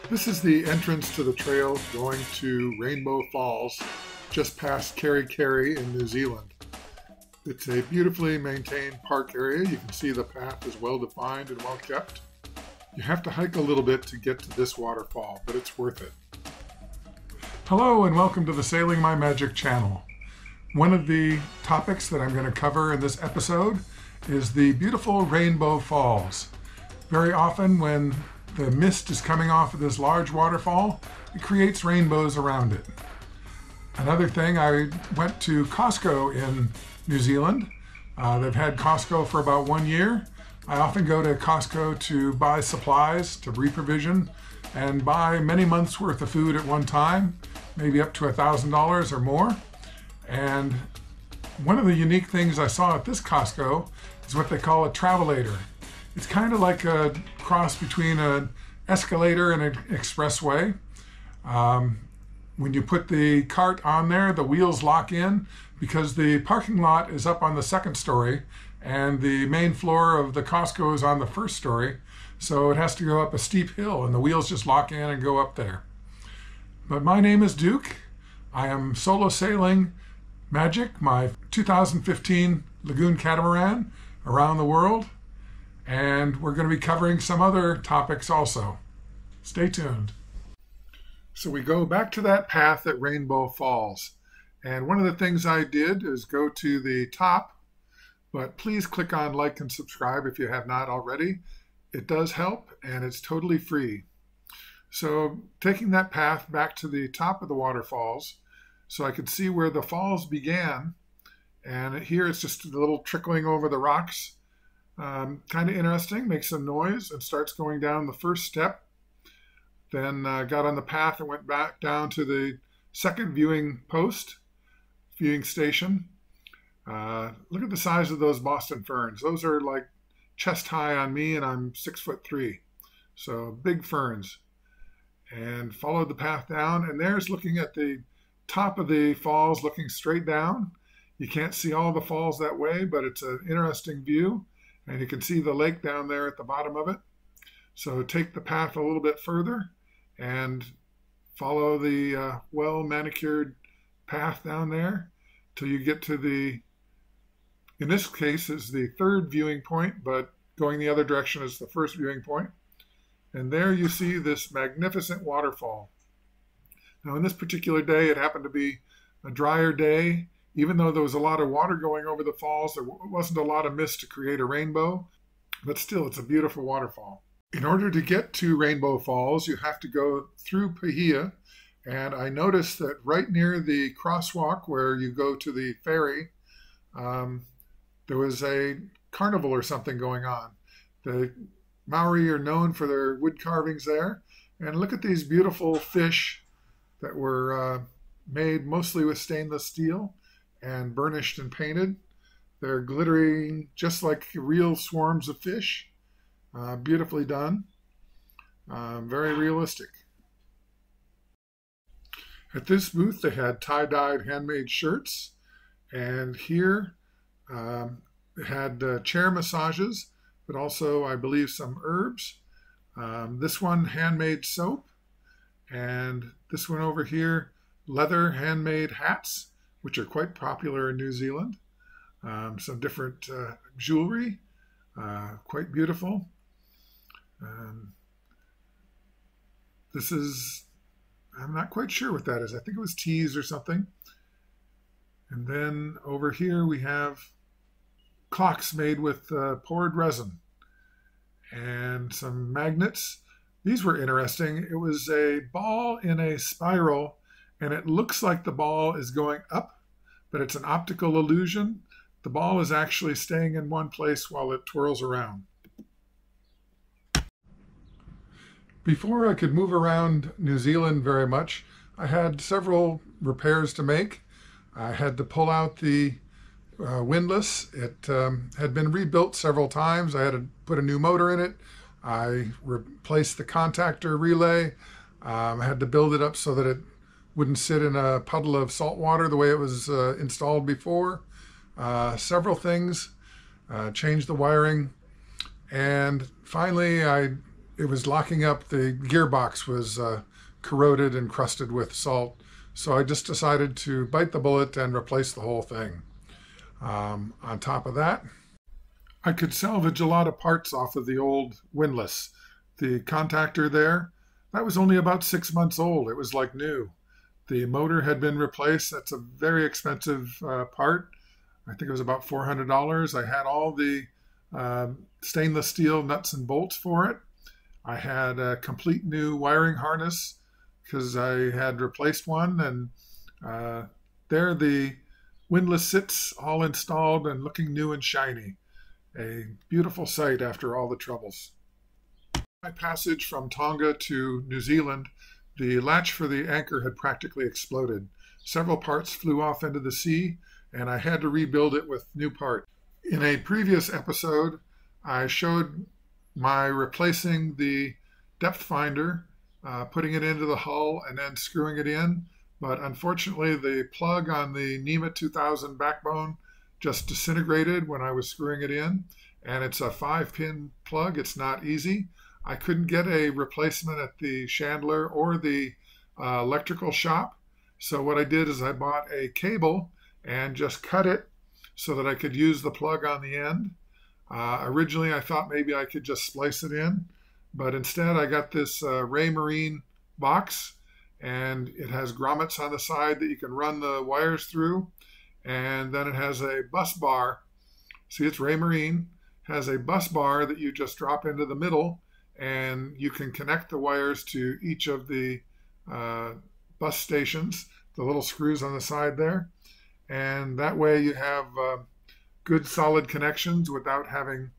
This is the entrance to the trail going to Rainbow Falls, just past Kerry in New Zealand. It's a beautifully maintained park area. You can see the path is well defined and well kept. You have to hike a little bit to get to this waterfall, but it's worth it. Hello and welcome to the Sailing My Magic channel. One of the topics that I'm going to cover in this episode is the beautiful Rainbow Falls. Very often when the mist is coming off of this large waterfall, it creates rainbows around it. Another thing, I went to Costco in New Zealand. They've had Costco for about 1 year. I often go to Costco to buy supplies, to reprovision, and buy many months worth of food at one time, maybe up to $1,000 or more. And one of the unique things I saw at this Costco is what they call a travelator. It's kind of like a cross between an escalator and an expressway. When you put the cart on there, the wheels lock in because the parking lot is up on the second story and the main floor of the Costco is on the first story. So it has to go up a steep hill and the wheels just lock in and go up there. But my name is Duke. I am solo sailing Magic, my 2015 Lagoon Catamaran, around the world. And we're going to be covering some other topics also. Stay tuned. So we go back to that path at Rainbow Falls. And one of the things I did is go to the top, but please click on like and subscribe if you have not already. It does help and it's totally free. So taking that path back to the top of the waterfalls, so I could see where the falls began. And here it's just a little trickling over the rocks. Kind of interesting, makes a noise and starts going down the first step. Then got on the path and went back down to the second viewing station. Look at the size of those Boston ferns. Those are like chest high on me and I'm 6'3". So big ferns. And followed the path down and there's looking at the top of the falls, looking straight down. You can't see all the falls that way, but it's an interesting view. And you can see the lake down there at the bottom of it. So take the path a little bit further and follow the well-manicured path down there till you get to the, in this case, is the third viewing point, but going the other direction is the first viewing point. And there you see this magnificent waterfall. Now, on this particular day, it happened to be a drier day. Even though there was a lot of water going over the falls, there wasn't a lot of mist to create a rainbow, but still, it's a beautiful waterfall. In order to get to Rainbow Falls, you have to go through Pahia, and I noticed that right near the crosswalk where you go to the ferry, there was a carnival or something going on. The Maori are known for their wood carvings there, and look at these beautiful fish that were made mostly with stainless steel and burnished and painted. They're glittering just like real swarms of fish. Beautifully done. Very realistic. At this booth they had tie-dyed handmade shirts, and here they had chair massages, but also I believe some herbs. This one handmade soap, and this one over here leather handmade hats, which are quite popular in New Zealand. Some different jewelry, quite beautiful. This is, I'm not quite sure what that is. I think it was teas or something. And then over here we have clocks made with poured resin and some magnets. These were interesting. It was a ball in a spiral, and it looks like the ball is going up, but it's an optical illusion. The ball is actually staying in one place while it twirls around. Before I could move around New Zealand very much, I had several repairs to make. I had to pull out the windlass. It had been rebuilt several times. I had to put a new motor in it. I replaced the contactor relay. I had to build it up so that it wouldn't sit in a puddle of salt water the way it was installed before. Several things, changed the wiring, and finally I it was locking up. The gearbox was corroded and crusted with salt. So I just decided to bite the bullet and replace the whole thing. On top of that, I could salvage a lot of parts off of the old windlass. The contactor there, that was only about 6 months old. It was like new. The motor had been replaced. That's a very expensive part. I think it was about $400. I had all the stainless steel nuts and bolts for it. I had a complete new wiring harness because I had replaced one, and there the windlass sits all installed and looking new and shiny. A beautiful sight after all the troubles. My passage from Tonga to New Zealand, the latch for the anchor had practically exploded. Several parts flew off into the sea, and I had to rebuild it with new parts. In a previous episode, I showed my replacing the depth finder, putting it into the hull and then screwing it in. But unfortunately, the plug on the NEMA 2000 backbone just disintegrated when I was screwing it in. And it's a 5-pin plug. It's not easy. I couldn't get a replacement at the Chandler or the electrical shop. So what I did is I bought a cable and just cut it so that I could use the plug on the end. Originally, I thought maybe I could just splice it in, but instead I got this Raymarine box, and it has grommets on the side that you can run the wires through, and then it has a bus bar. See, it's Raymarine, has a bus bar that you just drop into the middle, and you can connect the wires to each of the bus stations, the little screws on the side there, and that way you have good solid connections without having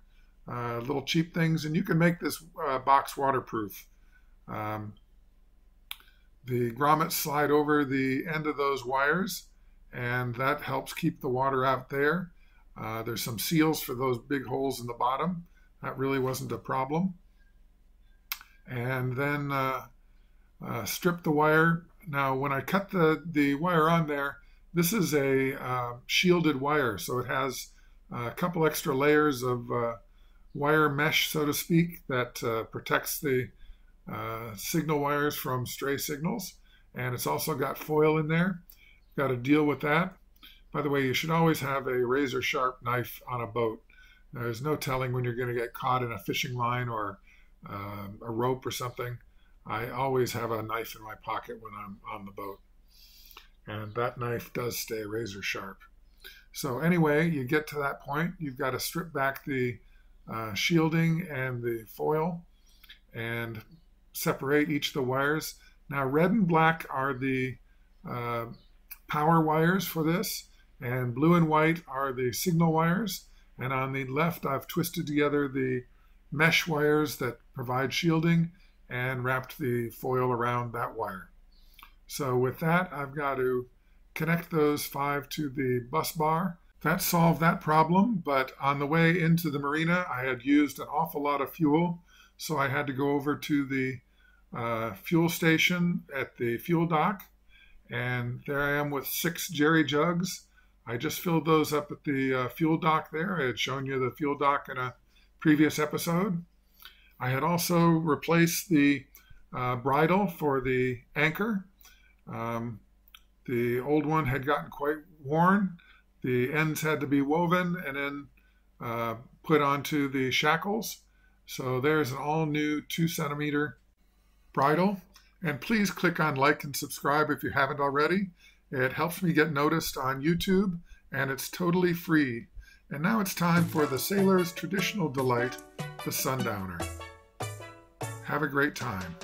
little cheap things, and you can make this box waterproof. The grommets slide over the end of those wires, and that helps keep the water out there. There's some seals for those big holes in the bottom. That really wasn't a problem. And then strip the wire. Now, when I cut the wire on there, this is a shielded wire, so it has a couple extra layers of wire mesh, so to speak, that protects the signal wires from stray signals. And it's also got foil in there. Got to deal with that. By the way, you should always have a razor sharp knife on a boat. There's no telling when you're going to get caught in a fishing line or a rope or something. I always have a knife in my pocket when I'm on the boat. And that knife does stay razor sharp. So anyway, you get to that point, you've got to strip back the shielding and the foil and separate each of the wires. Now, red and black are the power wires for this, and blue and white are the signal wires. And on the left, I've twisted together the mesh wires that provide shielding and wrapped the foil around that wire. So with that, I've got to connect those 5 to the bus bar. That solved that problem, but on the way into the marina, I had used an awful lot of fuel, so I had to go over to the fuel station at the fuel dock, and there I am with 6 jerry jugs. I just filled those up at the fuel dock there. I had shown you the fuel dock in a previous episode. I had also replaced the bridle for the anchor. The old one had gotten quite worn. The ends had to be woven and then put onto the shackles. So there's an all-new 2-centimeter bridle. And please click on like and subscribe if you haven't already. It helps me get noticed on YouTube, and it's totally free. And now it's time for the sailor's traditional delight, the sundowner. Have a great time.